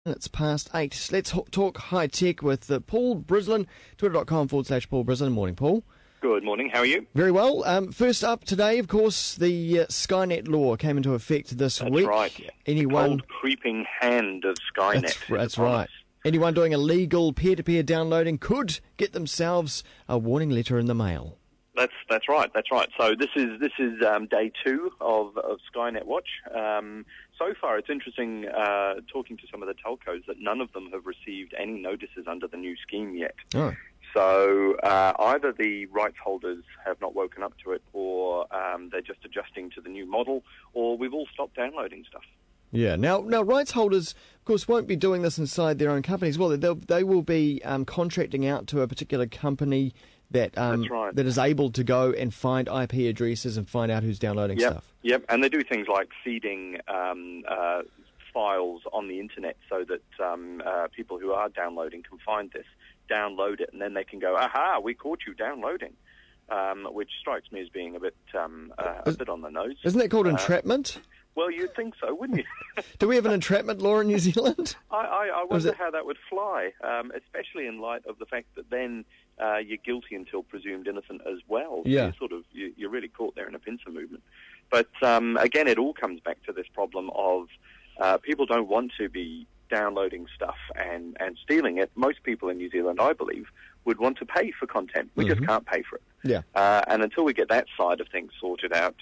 It's past 8. Let's talk high-tech with Paul Brislen, twitter.com/Paul Brislen. Morning, Paul. Good morning. How are you? Very well. First up today, of course, the Skynet law came into effect this week. That's right. Anyone... The cold creeping hand of Skynet. That's right. Anyone doing illegal peer-to-peer downloading could get themselves a warning letter in the mail. That's right. So this is day 2 of Skynet Watch. So far, it's interesting talking to some of the telcos that none of them have received any notices under the new scheme yet. Oh. So either the rights holders have not woken up to it, or they're just adjusting to the new model, or we've all stopped downloading stuff. Yeah. Now, rights holders, of course, won't be doing this inside their own companies. Well, they will be contracting out to a particular company that that is able to go and find IP addresses and find out who's downloading stuff. Yep, and they do things like feeding files on the internet so that people who are downloading can find this, download it, and then they can go, aha, we caught you downloading, which strikes me as being a bit on the nose. Isn't that called entrapment? Well, you'd think so, wouldn't you? Do we have an entrapment law in New Zealand? I wonder how that would fly, especially in light of the fact that then you're guilty until presumed innocent as well. Yeah. So you're really caught there in a pincer movement. But again, it all comes back to this problem of people don't want to be downloading stuff and stealing it. Most people in New Zealand, I believe, would want to pay for content. We just can't pay for it. Yeah. And until we get that side of things sorted out,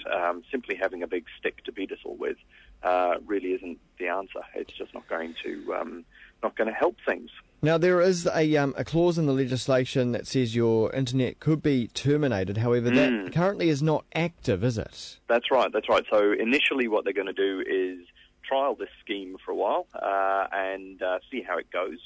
simply having a big stick to beat us all with really isn't the answer. It's just not going to help things. Now, there is a clause in the legislation that says your internet could be terminated. However, that currently is not active, is it? That's right. So initially what they're going to do is trial this scheme for a while and see how it goes.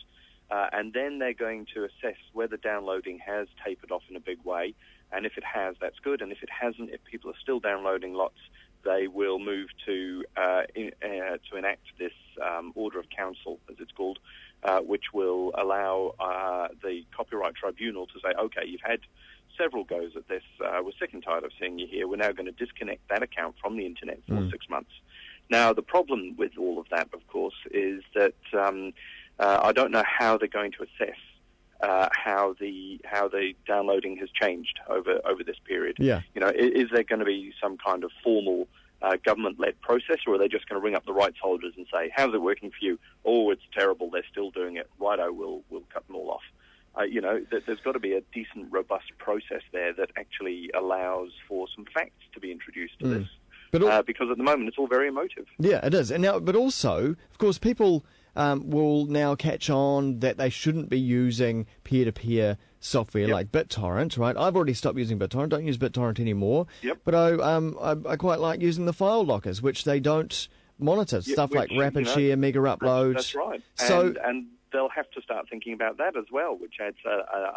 And then they're going to assess whether downloading has tapered off in a big way. And if it has, that's good. And if it hasn't, if people are still downloading lots, they will move to enact this order of council, as it's called, which will allow the Copyright Tribunal to say, okay, you've had several goes at this. We're sick and tired of seeing you here. We're now going to disconnect that account from the internet for 6 months. Now, the problem with all of that, of course, is that I don't know how they're going to assess how the downloading has changed over this period. Yeah. You know, is there going to be some kind of formal government-led process, or are they just going to ring up the rights holders and say, how's it working for you? Oh, it's terrible, they're still doing it. Righto, we'll cut them all off. You know, there's got to be a decent, robust process there that actually allows for some facts to be introduced to this. Because at the moment it's all very emotive. Yeah, it is. And now, but also, of course, people will now catch on that they shouldn't be using peer-to-peer software like BitTorrent, right? I've already stopped using BitTorrent. Don't use BitTorrent anymore. Yep. But I quite like using the file lockers, which they don't monitor. Stuff like rapid share, mega upload. That's right. So, and they'll have to start thinking about that as well, which adds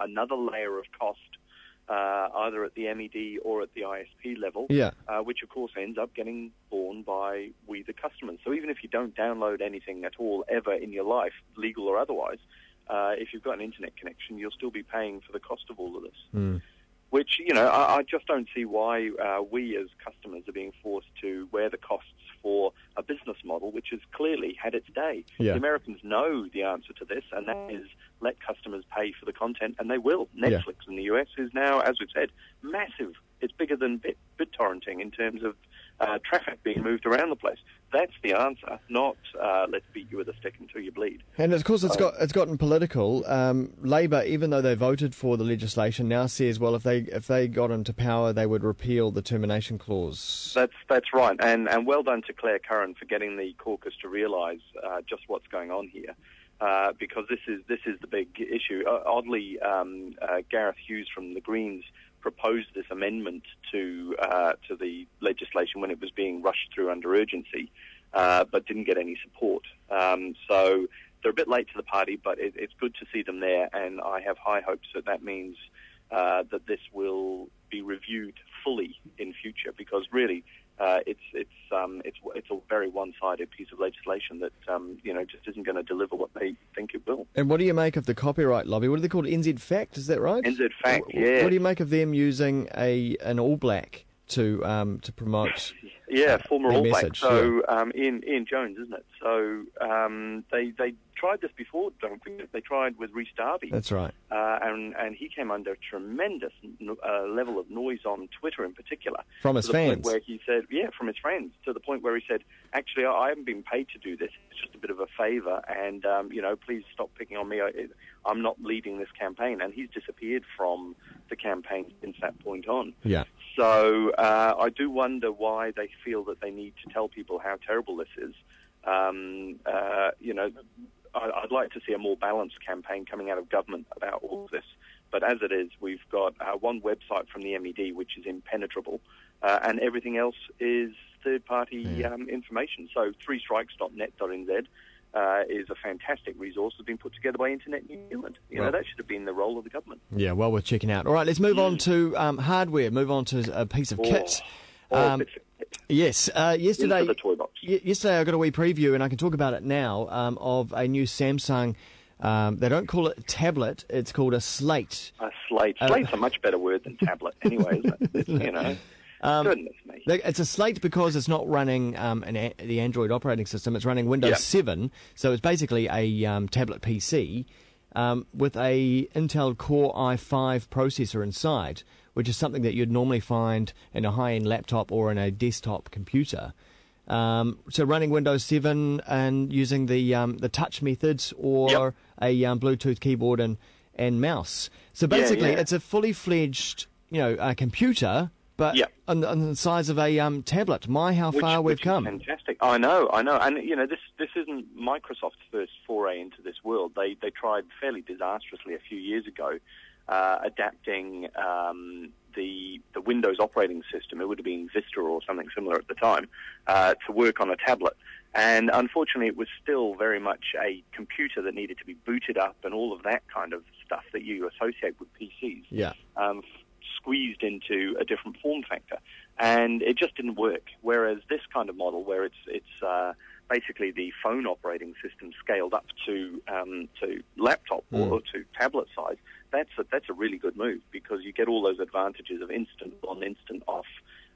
another layer of cost, either at the MED or at the ISP level, which of course ends up getting borne by we, the customers. So even if you don't download anything at all ever in your life, legal or otherwise, if you've got an internet connection, you'll still be paying for the cost of all of this. Which, you know, I just don't see why we as customers are being forced to wear the costs for a business model which has clearly had its day. Yeah. The Americans know the answer to this, and that is let customers pay for the content, and they will. Netflix in the US is now, as we've said, massive. It's bigger than BitTorrenting in terms of traffic being moved around the place. That's the answer, not let's beat you with a stick until you bleed. And of course, it's gotten political. Labor, even though they voted for the legislation, now says, well, if they got into power, they would repeal the termination clause. That's right, and well done to Claire Curran for getting the caucus to realise just what's going on here. Because this is the big issue. Oddly, Gareth Hughes from the Greens proposed this amendment to the legislation when it was being rushed through under urgency, but didn't get any support. So they're a bit late to the party, but it's good to see them there, and I have high hopes that means that this will be reviewed fully in future, because really it's a very one-sided piece of legislation that just isn't going to deliver what they think it will. And what do you make of the copyright lobby? What are they called? NZ Fact, is that right? NZ Fact, yeah. What do you make of them using an All Black to promote? Former All Black. Message, so Ian Jones, isn't it? So they tried this before, don't forget. They tried with Rhys Darby. That's right. And he came under a tremendous level of noise on Twitter in particular. From his fans? Where he said, from his friends, to the point where he said, actually, I haven't been paid to do this. It's just a bit of a favour, and, please stop picking on me. I'm not leading this campaign. And he's disappeared from the campaign since that point on. Yeah. So I do wonder why they feel that they need to tell people how terrible this is. I'd like to see a more balanced campaign coming out of government about all of this. But as it is, we've got one website from the MED, which is impenetrable, and everything else is third-party information. So 3strikes.net.nz is a fantastic resource that's been put together by Internet New Zealand. That should have been the role of the government. Yeah, well worth checking out. All right, let's move on to hardware, move on to a piece of kit. Yes, yesterday. Into the toy box. Yesterday I got a wee preview, and I can talk about it now, of a new Samsung. They don't call it a tablet; it's called a Slate. A Slate. Slate's a much better word than tablet, anyway, isn't it? Goodness me. It's a Slate because it's not running the Android operating system. It's running Windows 7, so it's basically a tablet PC with a Intel Core i5 processor inside, which is something that you'd normally find in a high-end laptop or in a desktop computer. So running Windows 7 and using the touch methods or a Bluetooth keyboard and mouse. So basically, it's a fully-fledged computer, but on the size of a tablet. How far we've come. Fantastic. I know. And, this isn't Microsoft's first foray into this world. They tried fairly disastrously a few years ago adapting the Windows operating system, it would have been Vista or something similar at the time, to work on a tablet. And unfortunately, it was still very much a computer that needed to be booted up and all of that kind of stuff that you associate with PCs. Yeah. Squeezed into a different form factor. And it just didn't work. Whereas this kind of model, where it's basically the phone operating system scaled up to laptop or to tablet size, that's a really good move, because you get all those advantages of instant on, instant off,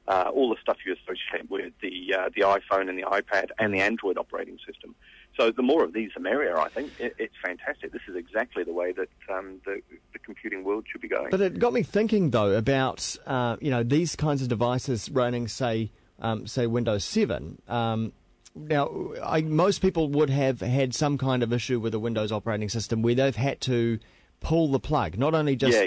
all the stuff you associate with the iPhone and the iPad and the Android operating system. So the more of these, the merrier, I think. It's fantastic. This is exactly the way that the computing world should be going. But it got me thinking, though, about these kinds of devices running, say Windows 7. Now, most people would have had some kind of issue with a Windows operating system where they've had to pull the plug, not only just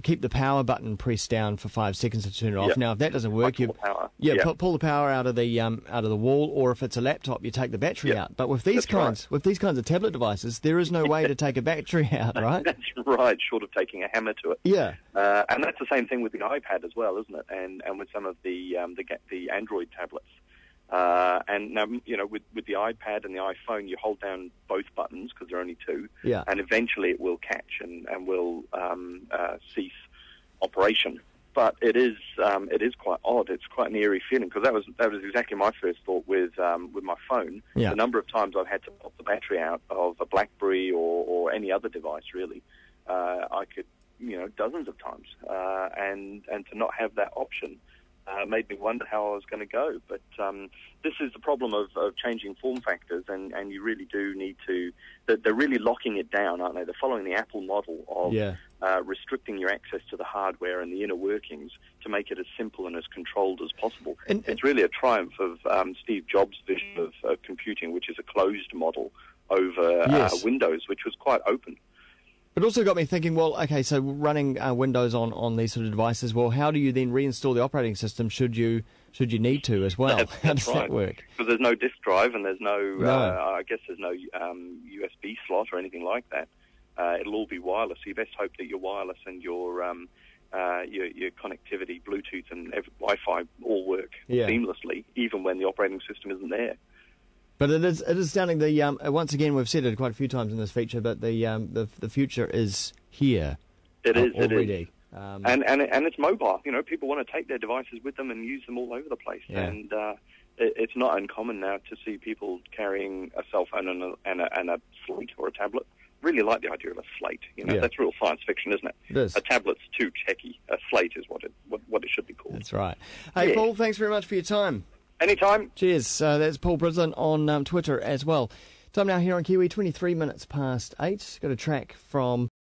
keep the power button pressed down for 5 seconds to turn it off. Yep. Now, if that doesn't work, pull the power out of the wall, or if it's a laptop, you take the battery out. But with these kinds of tablet devices, there is no way to take a battery out, right? That's right, short of taking a hammer to it. Yeah, and that's the same thing with the iPad as well, isn't it? And with some of the Android tablets. And now, with the iPad and the iPhone, you hold down both buttons because there are only two, and eventually it will catch and will cease operation. But it is quite odd. It's quite an eerie feeling, because that was exactly my first thought with my phone. Yeah. The number of times I've had to pop the battery out of a BlackBerry or any other device, really, I could, dozens of times, and to not have that option made me wonder how I was going to go. But this is the problem of changing form factors, and you really do need to... They're really locking it down, aren't they? They're following the Apple model of restricting your access to the hardware and the inner workings to make it as simple and as controlled as possible. And it's really a triumph of Steve Jobs' vision of computing, which is a closed model over Windows, which was quite open. It also got me thinking, well, okay, so running Windows on these sort of devices, well, how do you then reinstall the operating system should you need to as well? How does that work? Because there's no disk drive and there's no. I guess there's no USB slot or anything like that. It'll all be wireless, so you best hope that your wireless and your connectivity, Bluetooth and Wi-Fi all work seamlessly, even when the operating system isn't there. But it is astounding. Once again, we've said it quite a few times in this feature, but the future is here. It is already. And it's mobile. People want to take their devices with them and use them all over the place. Yeah. And it's not uncommon now to see people carrying a cell phone and a Slate or a tablet. Really like the idea of a Slate. That's real science fiction, isn't it? It is. A tablet's too techy. A Slate is what it should be called. That's right. Hey, Paul, thanks very much for your time. Anytime. Cheers. That's Paul Brislen on Twitter as well. Time now here on Kiwi, 23 minutes past 8. Got a track from